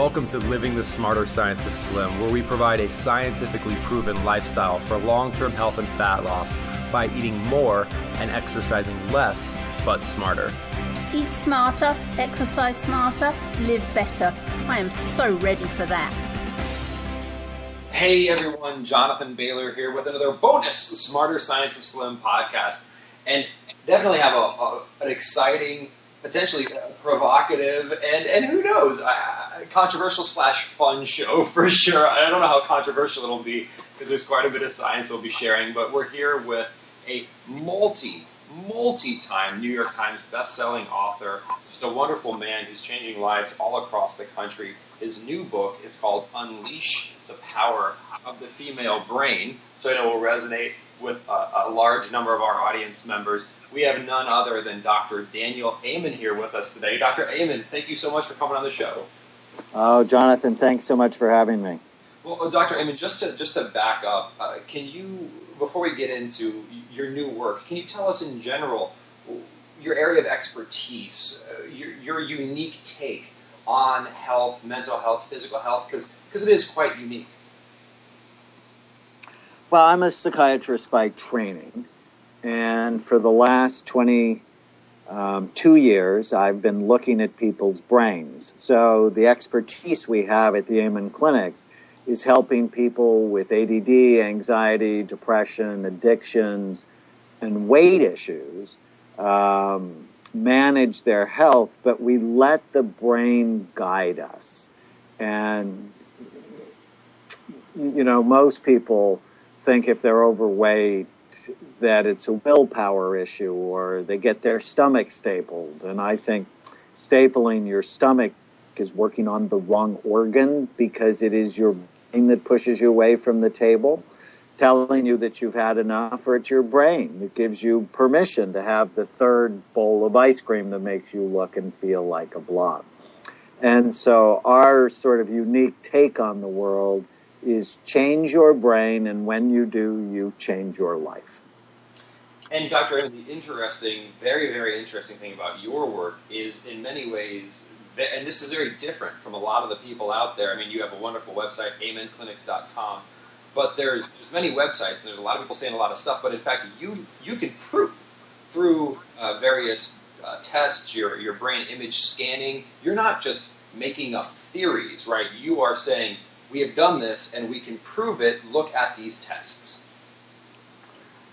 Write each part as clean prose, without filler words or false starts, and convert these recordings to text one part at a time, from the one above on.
Welcome to Living the Smarter Science of Slim, where we provide a scientifically proven lifestyle for long-term health and fat loss by eating more and exercising less, but smarter. Eat smarter, exercise smarter, live better. I am so ready for that. Hey everyone, Jonathan Bailor here with another bonus Smarter Science of Slim podcast. And definitely have an exciting, potentially provocative, and who knows, controversial / fun show for sure. I don't know how controversial it'll be because there's quite a bit of science we'll be sharing, but we're here with a multi-time New York Times best-selling author, just a wonderful man who's changing lives all across the country. His new book is called Unleash the Power of the Female Brain, so I know it will resonate with a large number of our audience members. We have none other than Dr. Daniel Amen here with us today. Dr. Amen, thank you so much for coming on the show. Oh, Jonathan, thanks so much for having me. Well, Dr. Amen, just to back up, can you, before we get into your new work, can you tell us in general your area of expertise, your unique take on health, mental health, physical health, because it is quite unique? Well, I'm a psychiatrist by training, and for the last 22 years, I've been looking at people's brains. So the expertise we have at the Amen Clinics is helping people with ADD, anxiety, depression, addictions, and weight issues manage their health, but we let the brain guide us. And, you know, most people think if they're overweight that it's a willpower issue or they get their stomach stapled. And I think stapling your stomach is working on the wrong organ because it is your brain that pushes you away from the table, telling you that you've had enough, or it's your brain that gives you permission to have the third bowl of ice cream that makes you look and feel like a blob. And so our sort of unique take on the world is change your brain, and when you do, you change your life. And Dr. Amen, the interesting, very, very interesting thing about your work is in many ways, and this is very different from a lot of the people out there. I mean, you have a wonderful website, amenclinics.com, but there's many websites, and there's a lot of people saying a lot of stuff, but in fact, you can prove through various tests, your brain image scanning, you're not just making up theories, right? You are saying, we have done this, and we can prove it. Look at these tests.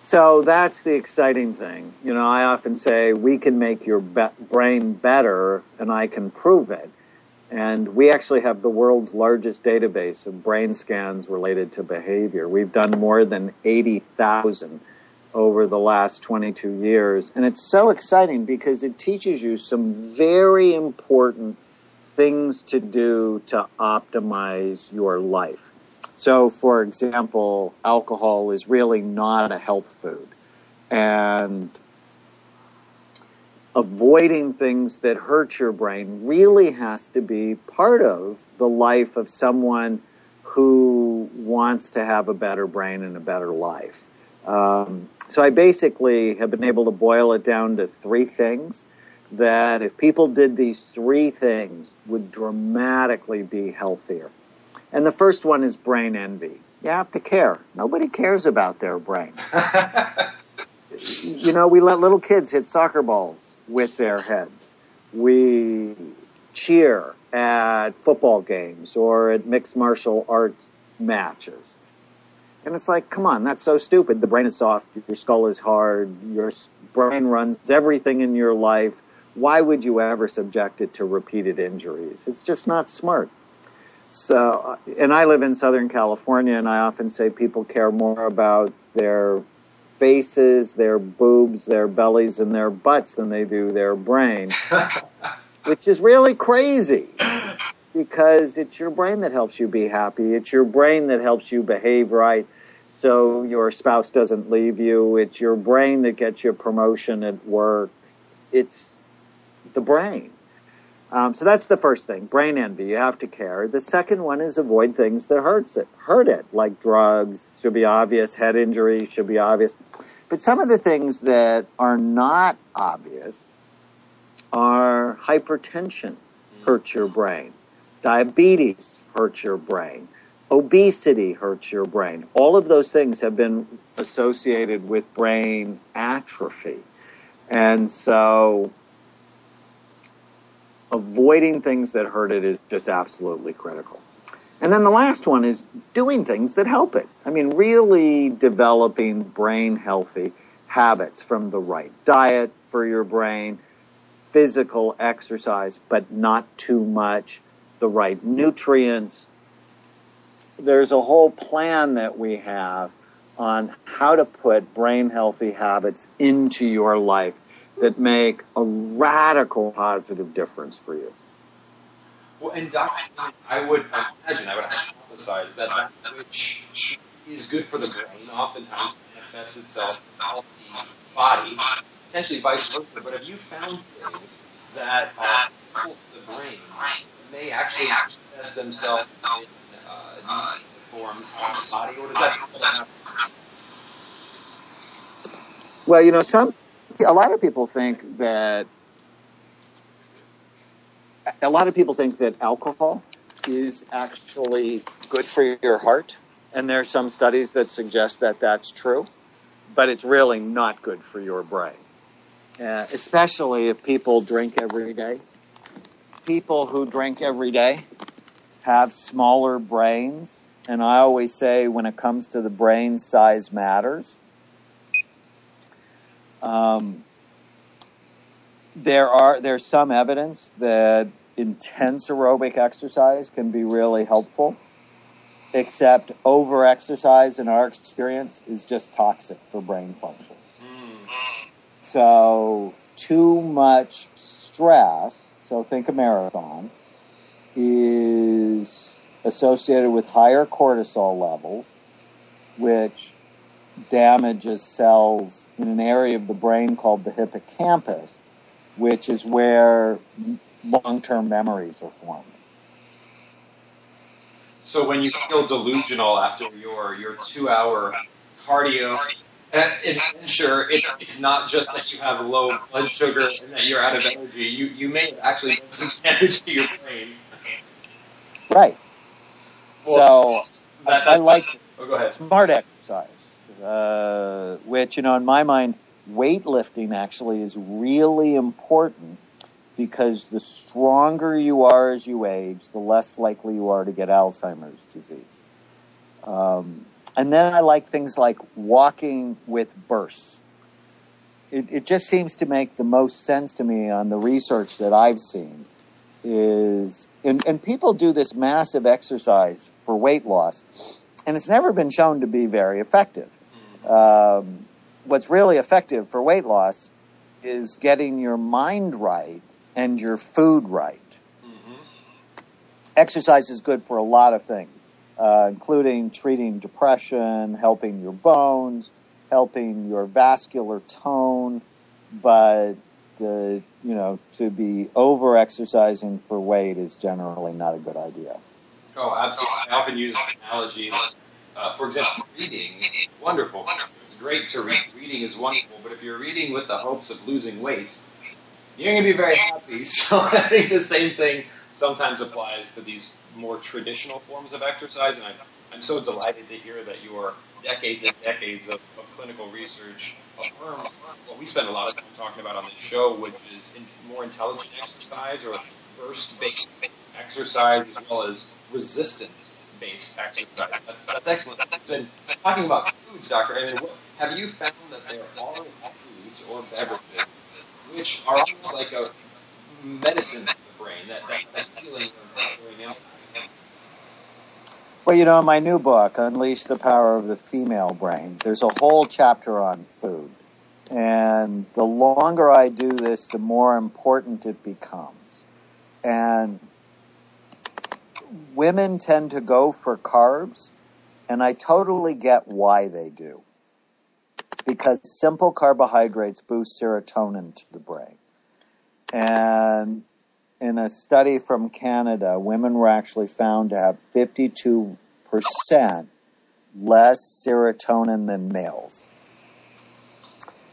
So that's the exciting thing. You know, I often say we can make your brain better, and I can prove it. And we actually have the world's largest database of brain scans related to behavior. We've done more than 80,000 over the last 22 years. And it's so exciting because it teaches you some very important things to do to optimize your life. So, for example, alcohol is really not a health food. And avoiding things that hurt your brain really has to be part of the life of someone who wants to have a better brain and a better life. So I basically have been able to boil it down to three things that if people did these three things would dramatically be healthier. And the first one is brain envy. You have to care. Nobody cares about their brain. You know, we let little kids hit soccer balls with their heads. We cheer at football games or at mixed martial arts matches. And it's like, come on, that's so stupid. The brain is soft. Your skull is hard. Your brain runs everything in your life. Why would you ever subject it to repeated injuries? It's just not smart. So, and I live in Southern California, and I often say people care more about their faces, their boobs, their bellies, and their butts than they do their brain, which is really crazy because it's your brain that helps you be happy. It's your brain that helps you behave right so your spouse doesn't leave you. It's your brain that gets you a promotion at work. It's the brain. So that's the first thing, brain envy. You have to care. The second one is avoid things that hurt it, like drugs, should be obvious, head injuries should be obvious. But some of the things that are not obvious are hypertension hurts your brain. Diabetes hurts your brain. Obesity hurts your brain. All of those things have been associated with brain atrophy. And so avoiding things that hurt it is just absolutely critical. And then the last one is doing things that help it. I mean, really developing brain healthy habits, from the right diet for your brain, physical exercise, but not too much, the right nutrients. There's a whole plan that we have on how to put brain healthy habits into your life that make a radical positive difference for you. Well, and Dr. I would hypothesize that which is good for the brain oftentimes manifests itself in the body, potentially vice versa. But have you found things that are helpful to the brain may actually manifest themselves in forms in the body, or does that happen? Well, a lot of people think that alcohol is actually good for your heart, and there are some studies that suggest that that's true, but it's really not good for your brain, especially if people drink every day. People who drink every day have smaller brains, and I always say when it comes to the brain, size matters. There's some evidence that intense aerobic exercise can be really helpful, except over-exercise in our experience is just toxic for brain function. So too much stress, so think a marathon, is associated with higher cortisol levels, which damages cells in an area of the brain called the hippocampus, which is where long-term memories are formed. So when you feel delusional after your 2-hour cardio adventure, it's not just that you have low blood sugar and that you're out of energy. You may have actually done some damage to your brain. Right. Well, so I like go ahead. Smart exercise, which, in my mind, weightlifting actually is really important, because the stronger you are as you age, the less likely you are to get Alzheimer's disease. And then I like things like walking with bursts. It just seems to make the most sense to me on the research that I've seen is, and people do this massive exercise for weight loss, and it's never been shown to be very effective. What's really effective for weight loss is getting your mind right and your food right. Mm-hmm. Exercise is good for a lot of things, including treating depression, helping your bones, helping your vascular tone, but to be over-exercising for weight is generally not a good idea. Oh, absolutely. I often use an analogy. For example, reading, wonderful. It's great to read. Reading is wonderful, but if you're reading with the hopes of losing weight, you're going to be very happy. So I think the same thing sometimes applies to these more traditional forms of exercise, and I'm so delighted to hear that your decades and decades of clinical research affirms what we spend a lot of time talking about on this show, which is more intelligent exercise or burst-based exercise as well as resistance-based exercise. That's excellent. And talking about foods, Dr. Ayman, have you found that there are foods or beverages which are almost like a medicine to the brain, that healing during impact? Well, in my new book, Unleash the Power of the Female Brain, there's a whole chapter on food. And the longer I do this, the more important it becomes. And women tend to go for carbs, and I totally get why they do. Because simple carbohydrates boost serotonin to the brain. And in a study from Canada, women were actually found to have 52% less serotonin than males.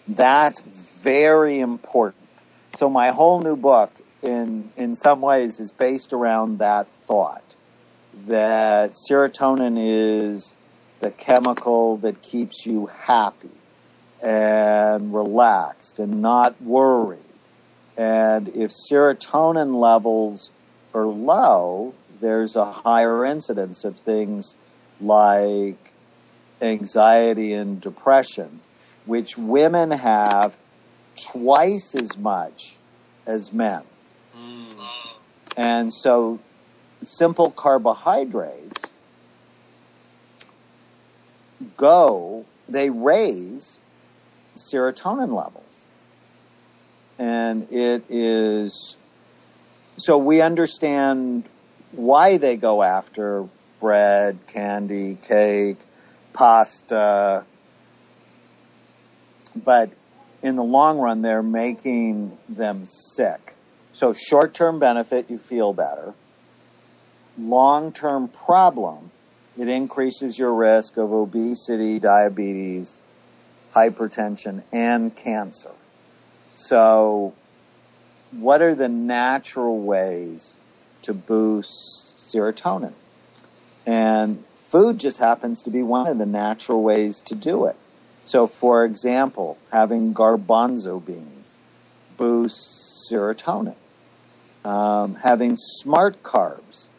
That's very important. So my whole new book in some ways is based around that thought that serotonin is the chemical that keeps you happy and relaxed and not worried. And if serotonin levels are low, there's a higher incidence of things like anxiety and depression, which women have twice as much as men. And so simple carbohydrates they raise serotonin levels. And so we understand why they go after bread, candy, cake, pasta, but in the long run, they're making them sick. So short-term benefit, you feel better. Long-term problem, it increases your risk of obesity, diabetes, hypertension, and cancer. So what are the natural ways to boost serotonin? And food just happens to be one of the natural ways to do it. So, for example, having garbanzo beans boosts serotonin. Having smart carbs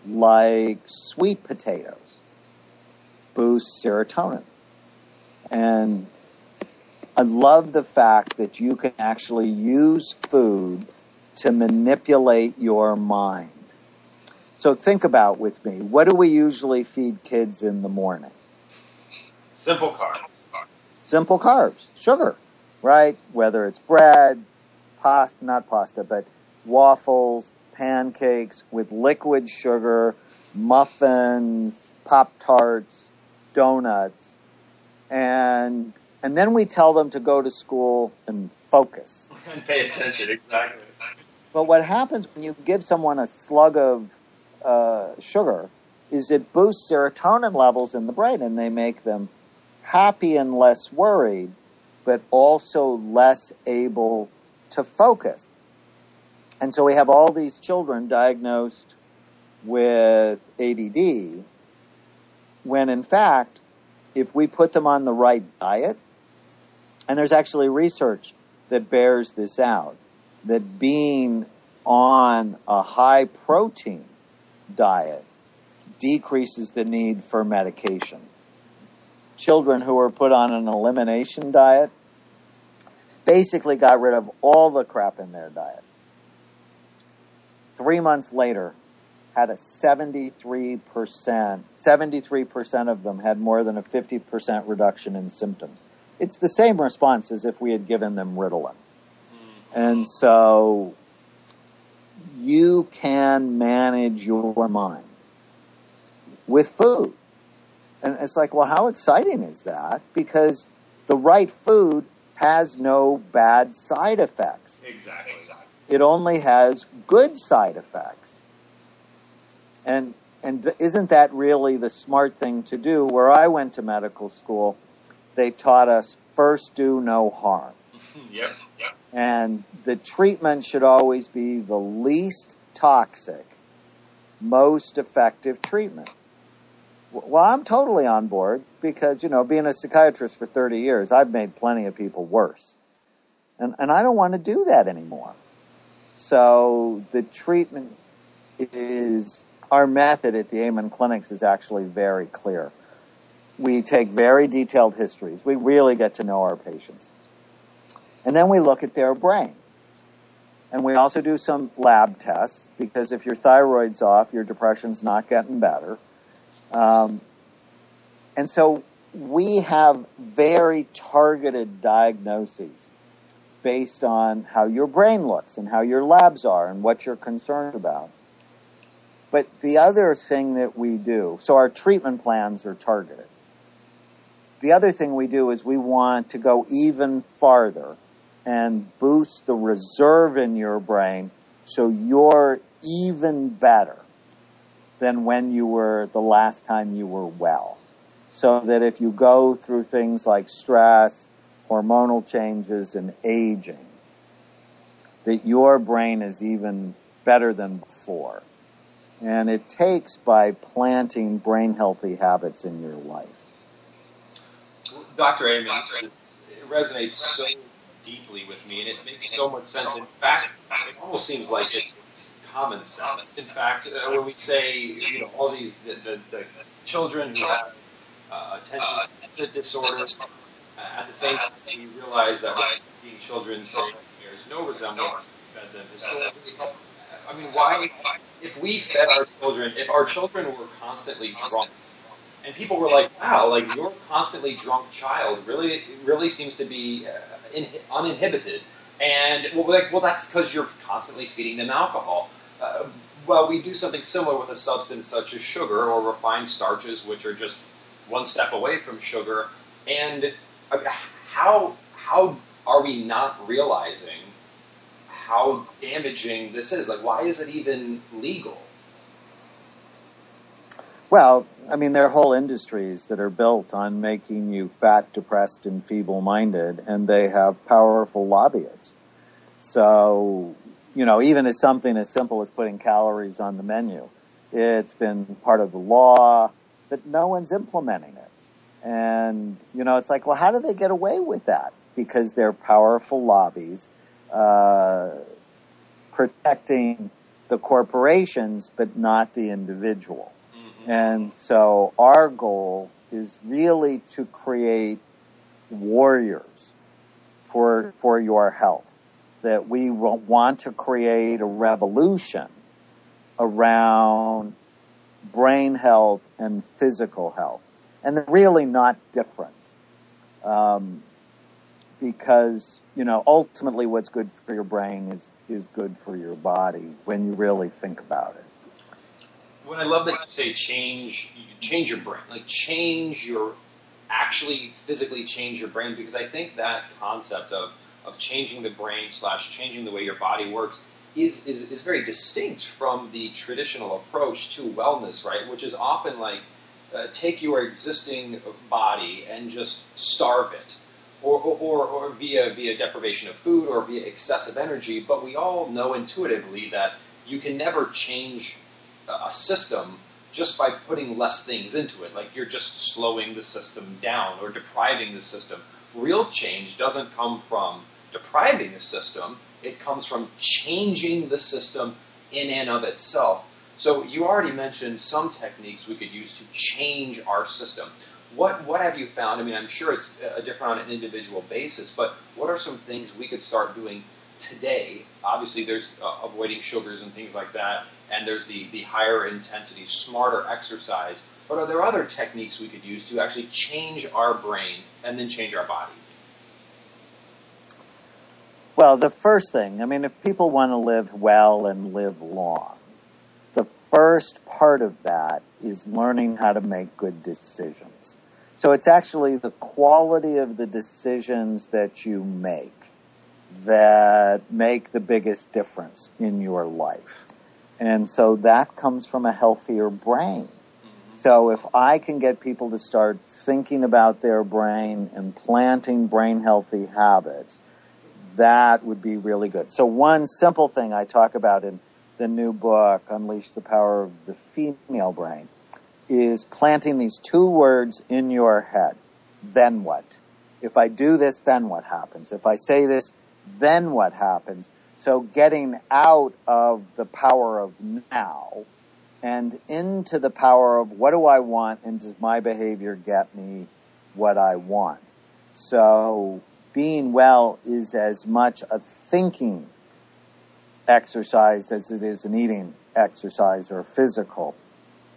like sweet potatoes boosts serotonin. And I love the fact that you can actually use food to manipulate your mind. So think about with me, what do we usually feed kids in the morning? Simple carbs. Simple carbs, sugar, right? Whether it's bread, not pasta, but waffles, pancakes with liquid sugar, muffins, Pop-Tarts, donuts, and then we tell them to go to school and focus. And pay attention, exactly. But what happens when you give someone a slug of sugar is it boosts serotonin levels in the brain, and they make them happy and less worried, but also less able to focus. And so we have all these children diagnosed with ADD, when in fact, if we put them on the right diet, and there's actually research that bears this out, that being on a high protein diet decreases the need for medication. Children who were put on an elimination diet basically got rid of all the crap in their diet. 3 months later, had a 73% of them had more than a 50% reduction in symptoms. It's the same response as if we had given them Ritalin. And so you can manage your mind with food. And it's like, well, how exciting is that? Because the right food has no bad side effects. Exactly. It only has good side effects. And isn't that really the smart thing to do? Where I went to medical school, they taught us first do no harm. Yep. And the treatment should always be the least toxic, most effective treatment. Well, I'm totally on board because, being a psychiatrist for 30 years, I've made plenty of people worse. And I don't want to do that anymore. So the treatment our method at the Amen Clinics is actually very clear. We take very detailed histories. We really get to know our patients. And then we look at their brains. And we also do some lab tests because if your thyroid's off, your depression's not getting better. And so we have very targeted diagnoses based on how your brain looks and how your labs are and what you're concerned about. But the other thing that we do, so our treatment plans are targeted. The other thing we do is we want to go even farther and boost the reserve in your brain so you're even better than when you were the last time you were well. So that if you go through things like stress, hormonal changes, and aging, that your brain is even better than before. And it takes by planting brain healthy habits in your life. Dr. Amen, it resonates so deeply with me, and it makes so much sense. In fact, it almost seems like it's common sense. In fact, when we say, all these, the children who have attention deficit disorders, at the same time, we realize that being children, so there's no resemblance to fed them historically. I mean, why, if we fed our children, if our children were constantly drunk, and people were like, wow, like your constantly drunk child really seems to be uninhibited. And well, that's because you're constantly feeding them alcohol. Well, we do something similar with a substance such as sugar or refined starches, which are just one step away from sugar. And how are we not realizing how damaging this is? Like, why is it even legal? Well, I mean, there are whole industries that are built on making you fat, depressed, and feeble-minded, and they have powerful lobbyists. So, even as something as simple as putting calories on the menu, it's been part of the law, but no one's implementing it. And, it's like, well, how do they get away with that? Because they're powerful lobbies protecting the corporations, but not the individual. And so our goal is really to create warriors for your health, that we want to create a revolution around brain health and physical health. And they're really not different. Because, ultimately what's good for your brain is good for your body when you really think about it. When I love that you say change your brain, like actually physically change your brain, because I think that concept of changing the brain / changing the way your body works is very distinct from the traditional approach to wellness, right? Which is often like take your existing body and just starve it, or via deprivation of food or via excessive energy. But we all know intuitively that you can never change a system just by putting less things into it. Like you're just slowing the system down or depriving the system. Real change doesn't come from depriving the system. It comes from changing the system in and of itself. So you already mentioned some techniques we could use to change our system. What have you found? I mean, I'm sure it's different on an individual basis, but what are some things we could start doing today? Obviously, there's avoiding sugars and things like that, and there's the higher intensity, smarter exercise. But are there other techniques we could use to actually change our brain and then change our body? Well, the first thing, I mean, if people want to live well and live long, the first part of that is learning how to make good decisions. So it's actually the quality of the decisions that you make that make the biggest difference in your life. And so that comes from a healthier brain. So if I can get people to start thinking about their brain and planting brain healthy habits, that would be really good. So one simple thing I talk about in the new book, Unleash the Power of the Female Brain, is planting these 2 words in your head. Then what? If I do this, then what happens? If I say this, then what happens? So getting out of the power of now and into the power of what do I want, and does my behavior get me what I want? So being well is as much a thinking exercise as it is an eating exercise or physical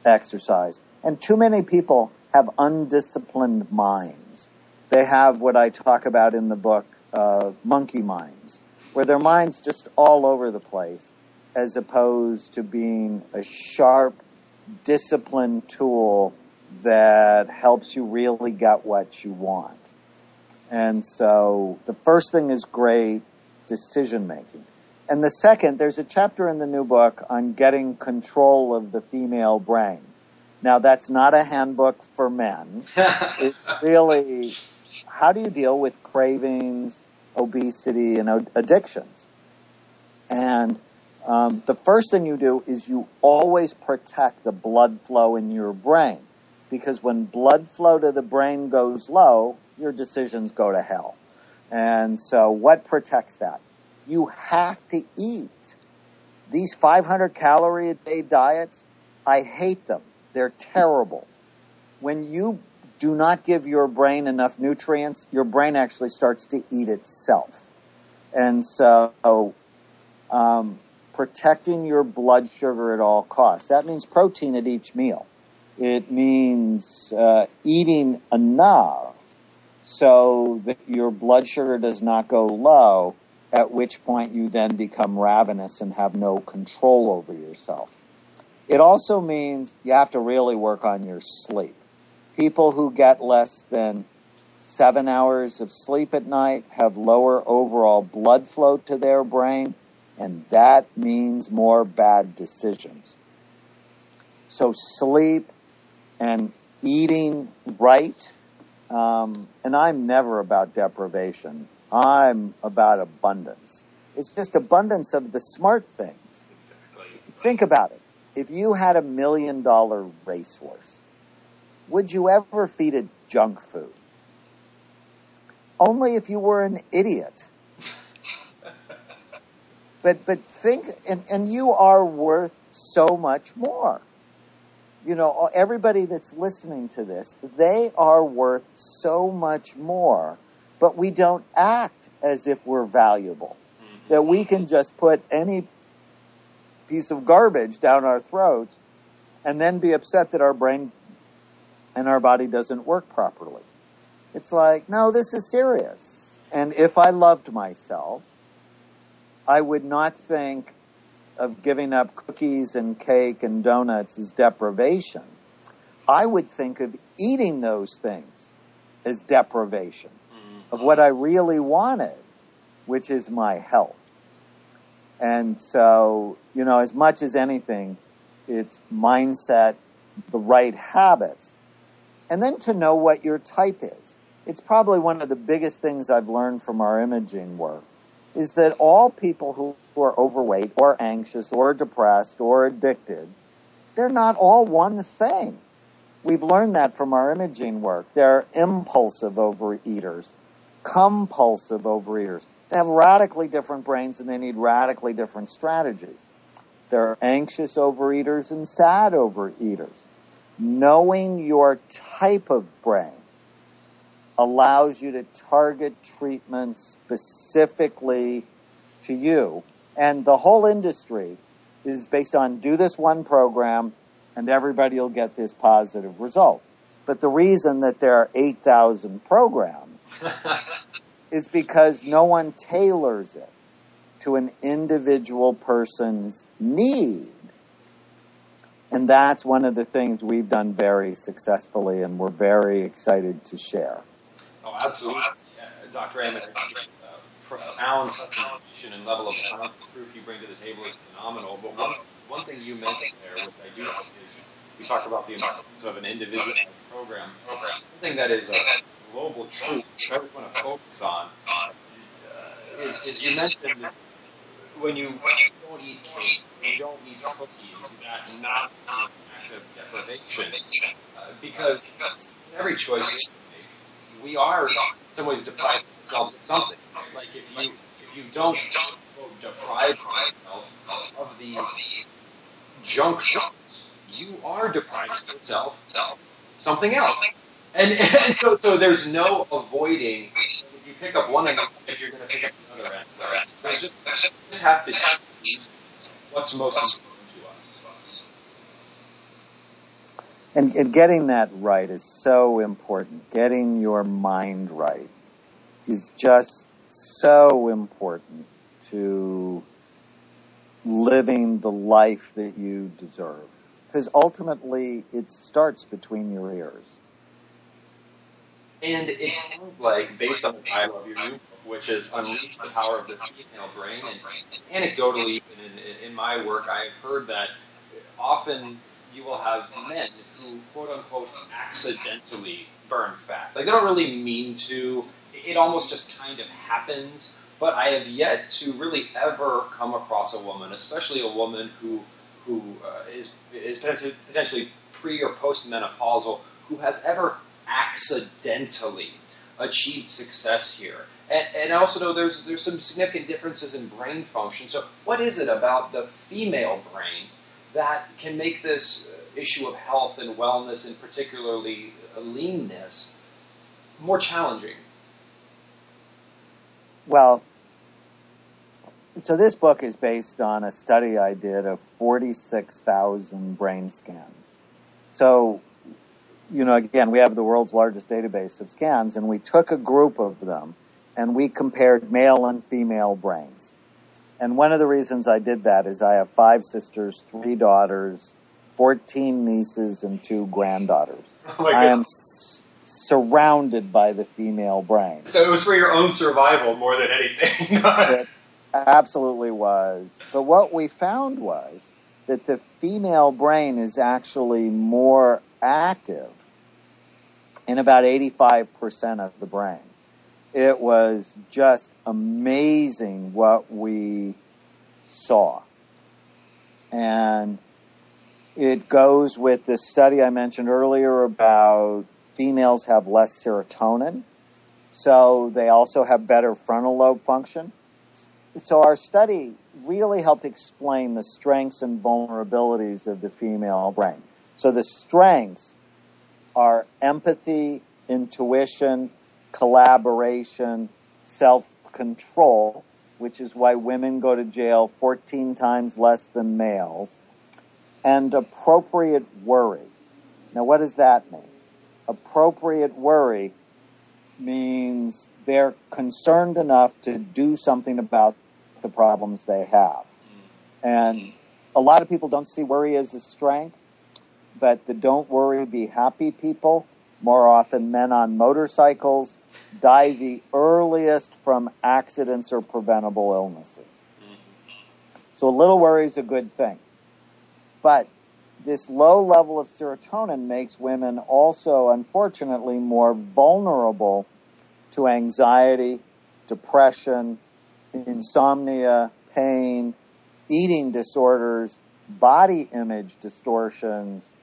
exercise. And too many people have undisciplined minds. They have what I talk about in the book, monkey minds, where their mind's just all over the place, as opposed to being a sharp, disciplined tool that helps you really get what you want. And so the first thing is great decision making. And the second, there's a chapter in the new book on getting control of the female brain. Now, that's not a handbook for men. It's really, how do you deal with cravings, obesity, and addictions? And the first thing you do is you always protect the blood flow in your brain, because when blood flow to the brain goes low, your decisions go to hell. And so what protects that? You have to eat. These 500 calorie a day diets, I hate them. They're terrible. When you do not give your brain enough nutrients, your brain actually starts to eat itself. And so protecting your blood sugar at all costs. That means protein at each meal. It means eating enough so that your blood sugar does not go low, at which point you then become ravenous and have no control over yourself. It also means you have to really work on your sleep. People who get less than 7 hours of sleep at night have lower overall blood flow to their brain, and that means more bad decisions. So sleep and eating right, and I'm never about deprivation. I'm about abundance. It's just abundance of the smart things. Exactly. Think about it. If you had $1 million racehorse, would you ever feed it junk food? Only if you were an idiot. But think, and you are worth so much more. You know, everybody that's listening to this, they are worth so much more, but we don't act as if we're valuable. That we can just put any piece of garbage down our throats and then be upset that our brain and our body doesn't work properly. It's like, no, this is serious. And if I loved myself, I would not think of giving up cookies and cake and donuts as deprivation. I would think of eating those things as deprivation of what I really wanted, which is my health. And so, you know, as much as anything, it's mindset, the right habits, and then to know what your type is. It's probably one of the biggest things I've learned from our imaging work is that all people who are overweight or anxious or depressed or addicted, they're not all one thing. We've learned that from our imaging work. They're impulsive overeaters, compulsive overeaters. They have radically different brains and they need radically different strategies. They're anxious overeaters and sad overeaters. Knowing your type of brain allows you to target treatment specifically to you. And the whole industry is based on do this one program and everybody will get this positive result. But the reason that there are 8,000 programs is because no one tailors it to an individual person's need. And that's one of the things we've done very successfully and we're very excited to share. Oh, absolutely. Dr. Ammon, profound contribution and level of science and proof you bring to the table is phenomenal. But one thing you mentioned there, which I do like, is you talk about the importance of an individual program. One thing that is a global truth I always want to focus on is you mentioned that when you don't eat cake, when you don't eat cookies, that's not an act of deprivation. Because every choice we make, we are in some ways depriving ourselves of something. Like if you don't deprive yourself of these junk foods, you are depriving yourself of something else. And so there's no avoiding. If you pick up one end, you're going to pick up the other end. There's just have to choose what's most important to us. And getting that right is so important. Getting your mind right is just so important to living the life that you deserve. Because ultimately, it starts between your ears. And it sounds like, based on the title of your new book, which is Unleash the Power of the Female Brain, and anecdotally, in my work, I've heard that often you will have men who, quote-unquote, accidentally burn fat. Like, they don't really mean to. It almost just kind of happens. but I have yet to really ever come across a woman, especially a woman who is potentially pre or postmenopausal, who has ever accidentally achieved success here. And I also know there's some significant differences in brain function. So what is it about the female brain that can make this issue of health and wellness, and particularly leanness, more challenging? Well, so this book is based on a study I did of 46,000 brain scans. So, again, we have the world's largest database of scans, and we took a group of them, and we compared male and female brains. And one of the reasons I did that is I have 5 sisters, 3 daughters, 14 nieces, and 2 granddaughters. Oh my God. I am surrounded by the female brain. So it was for your own survival more than anything. It absolutely was. But what we found was that the female brain is actually more active in about 85% of the brain. It was just amazing what we saw. And it goes with the study I mentioned earlier about females have less serotonin, so they also have better frontal lobe function. So our study really helped explain the strengths and vulnerabilities of the female brain. So the strengths are empathy, intuition, collaboration, self-control, which is why women go to jail 14 times less than males, and appropriate worry. Now, what does that mean? Appropriate worry means they're concerned enough to do something about the problems they have. And a lot of people don't see worry as a strength, but the don't worry, be happy people, more often men on motorcycles, die the earliest from accidents or preventable illnesses. So a little worry is a good thing. But this low level of serotonin makes women also, unfortunately, more vulnerable to anxiety, depression, insomnia, pain, eating disorders, body image distortions,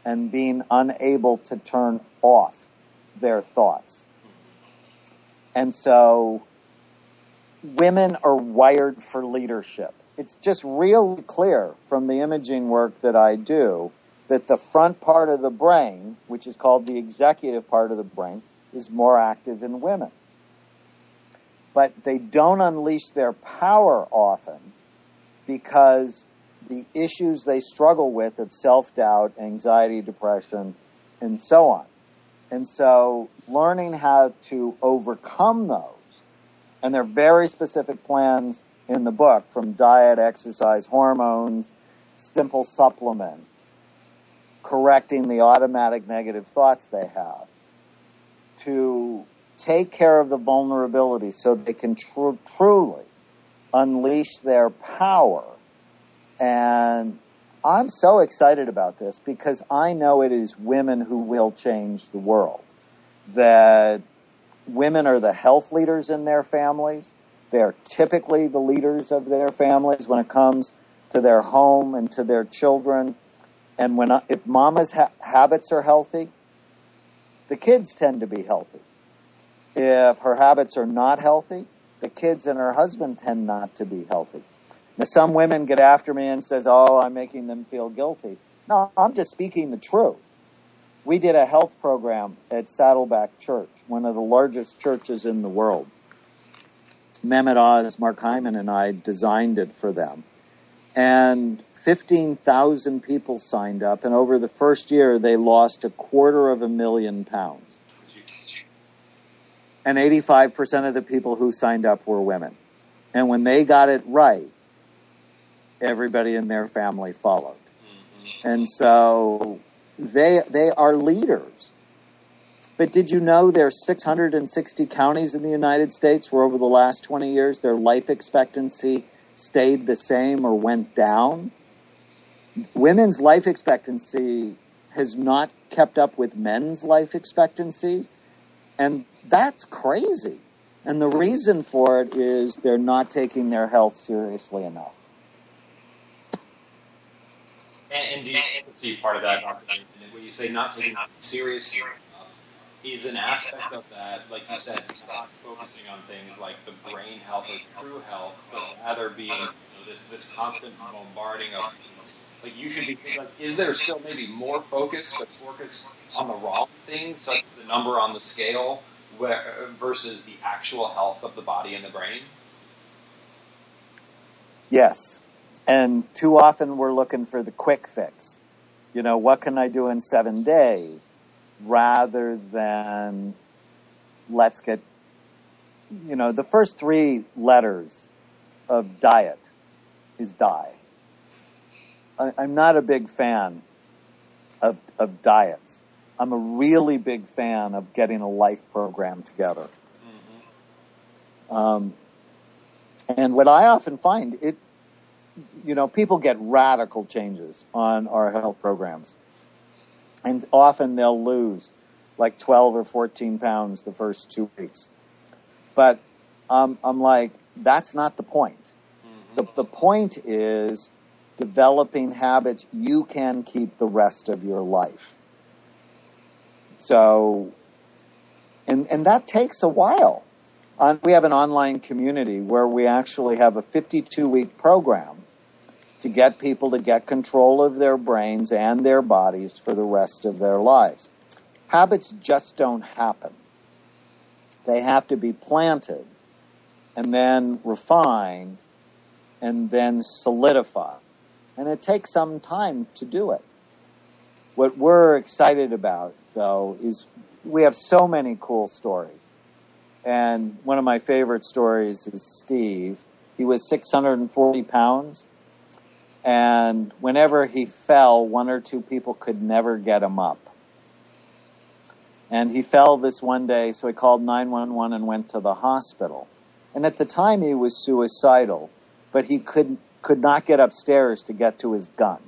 and being unable to turn off their thoughts. And so women are wired for leadership. It's just really clear from the imaging work that I do that the front part of the brain, which is called the executive part of the brain, is more active in women. But they don't unleash their power often because the issues they struggle with of self-doubt, anxiety, depression, and so on. And so learning how to overcome those, and there are very specific plans in the book, from diet, exercise, hormones, simple supplements, correcting the automatic negative thoughts they have, to take care of the vulnerability so they can truly unleash their power. And I'm so excited about this because I know it is women who will change the world. That women are the health leaders in their families. They're typically the leaders of their families when it comes to their home and to their children. And if mama's habits are healthy, the kids tend to be healthy. If her habits are not healthy, the kids and her husband tend not to be healthy. Now, some women get after me and says, "Oh, I'm making them feel guilty." No, I'm just speaking the truth. We did a health program at Saddleback Church, one of the largest churches in the world. Mehmet Oz, Mark Hyman, and I designed it for them. And 15,000 people signed up, and over the first year, they lost 250,000 pounds. And 85% of the people who signed up were women. And when they got it right, everybody in their family followed. And so they are leaders. But did you know there are 660 counties in the United States where over the last 20 years their life expectancy stayed the same or went down? Women's life expectancy has not kept up with men's life expectancy. And that's crazy. And the reason for it is they're not taking their health seriously enough. And do you also see part of that, Dr. And when you say not taking it seriously enough, is an aspect of that, like you said, not focusing on things like the brain health or true health, but rather being this constant bombarding of things. Like you should be like, is there still maybe more focus, but focus on the wrong things, such as the number on the scale, versus the actual health of the body and the brain? Yes. And too often we're looking for the quick fix. What can I do in 7 days? Rather than let's get, the first 3 letters of diet is die. I'm not a big fan of diets. I'm a really big fan of getting a life program together. Mm-hmm. And what I often find, people get radical changes on our health programs. And often they'll lose like 12 or 14 pounds the first 2 weeks. But I'm like, that's not the point. Mm-hmm. The point is developing habits you can keep the rest of your life. So, and that takes a while. We have an online community where we actually have a 52-week program to get people to get control of their brains and their bodies for the rest of their lives. Habits just don't happen. They have to be planted and then refined and then solidified. And it takes some time to do it. What we're excited about, though, is we have so many cool stories. And one of my favorite stories is Steve. He was 640 pounds. And whenever he fell, 1 or 2 people could never get him up. And he fell this one day, so he called 911 and went to the hospital. And at the time, he was suicidal, but he could not get upstairs to get to his gun.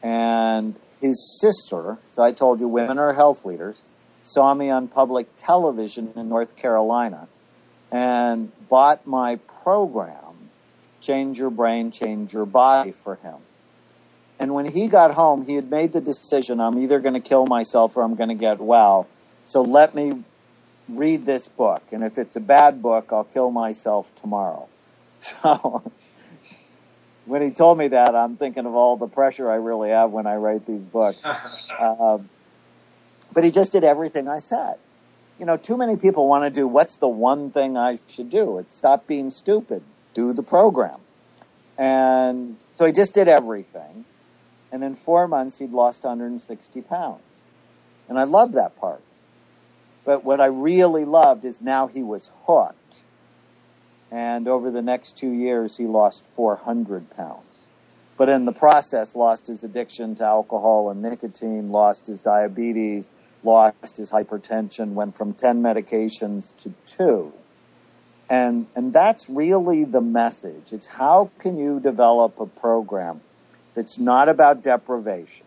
And his sister, so I told you women are health leaders, saw me on public television in North Carolina and bought my program, Change Your Brain, Change Your Body, for him. And when he got home, he had made the decision, I'm either going to kill myself or I'm going to get well. So let me read this book. And if it's a bad book, I'll kill myself tomorrow. So when he told me that, I'm thinking of all the pressure I really have when I write these books. But he just did everything I said. Too many people want to do, what's the one thing I should do? It's stop being stupid. Do the program. And so he just did everything. And in 4 months, he'd lost 160 pounds. And I love that part. But what I really loved is now he was hooked. And over the next 2 years, he lost 400 pounds. But in the process, lost his addiction to alcohol and nicotine, lost his diabetes, lost his hypertension, went from 10 medications to 2. And that's really the message. It's how can you develop a program that's not about deprivation,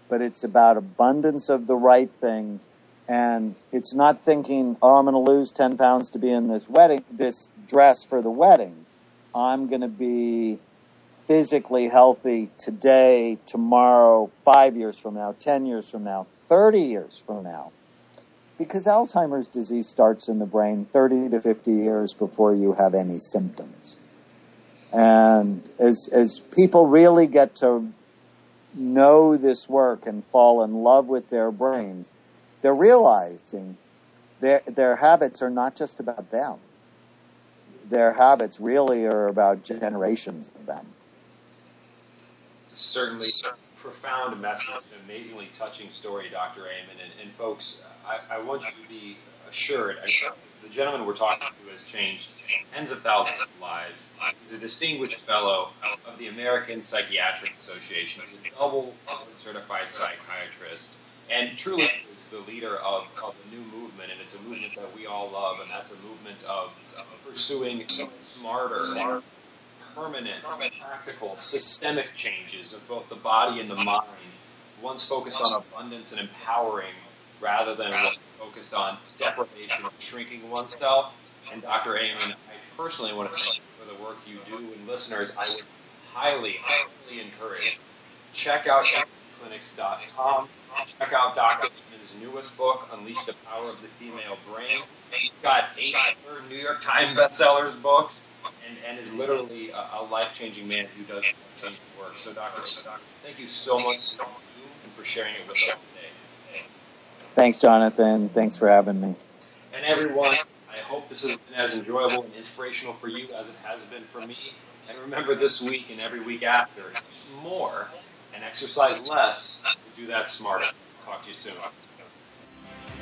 but it's about abundance of the right things. And it's not thinking, I'm going to lose 10 pounds to be in this dress for the wedding. I'm going to be physically healthy today, tomorrow, 5 years from now, 10 years from now, 30 years from now. Because Alzheimer's disease starts in the brain 30 to 50 years before you have any symptoms. And as people really get to know this work and fall in love with their brains, they're realizing their habits are not just about them. Their habits really are about generations of them. Certainly profound message, an amazingly touching story, Dr. Amen. And folks, I want you to be assured, the gentleman we're talking to has changed tens of thousands of lives. He's a distinguished fellow of the American Psychiatric Association. He's a double certified psychiatrist, and truly is the leader of a new movement, and it's a movement that we all love, and that's a movement of pursuing smarter, permanent, practical, systemic changes of both the body and the mind. One's focused on abundance and empowering rather than focused on deprivation, shrinking oneself. And Dr. Amen, I personally want to thank you for the work you do. And listeners, I would highly encourage, check out clinics.com. Check out Dr. Amen's newest book, Unleash the Power of the Female Brain. He's got 8 other New York Times bestsellers books, and is literally a life-changing man who does change work. So, Dr. thank you so much for what you do and for sharing it with us today. Thanks, Jonathan. Thanks for having me. And everyone, I hope this has been as enjoyable and inspirational for you as it has been for me. And remember, this week and every week after, eat more and exercise less to do that smarter. Talk to you soon.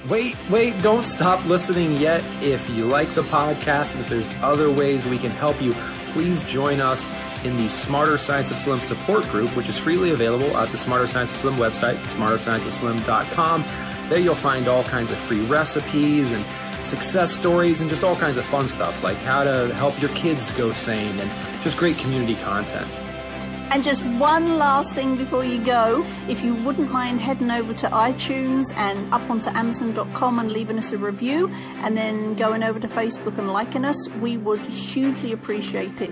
Wait, don't stop listening yet. If you like the podcast and if there's other ways we can help you, please join us in the Smarter Science of Slim support group, which is freely available at the Smarter Science of Slim website, smarterscienceofslim.com. There you'll find all kinds of free recipes and success stories and just all kinds of fun stuff, like how to help your kids go sane and just great community content. And just one last thing before you go, if you wouldn't mind heading over to iTunes and up onto Amazon.com and leaving us a review, and then going over to Facebook and liking us, we would hugely appreciate it.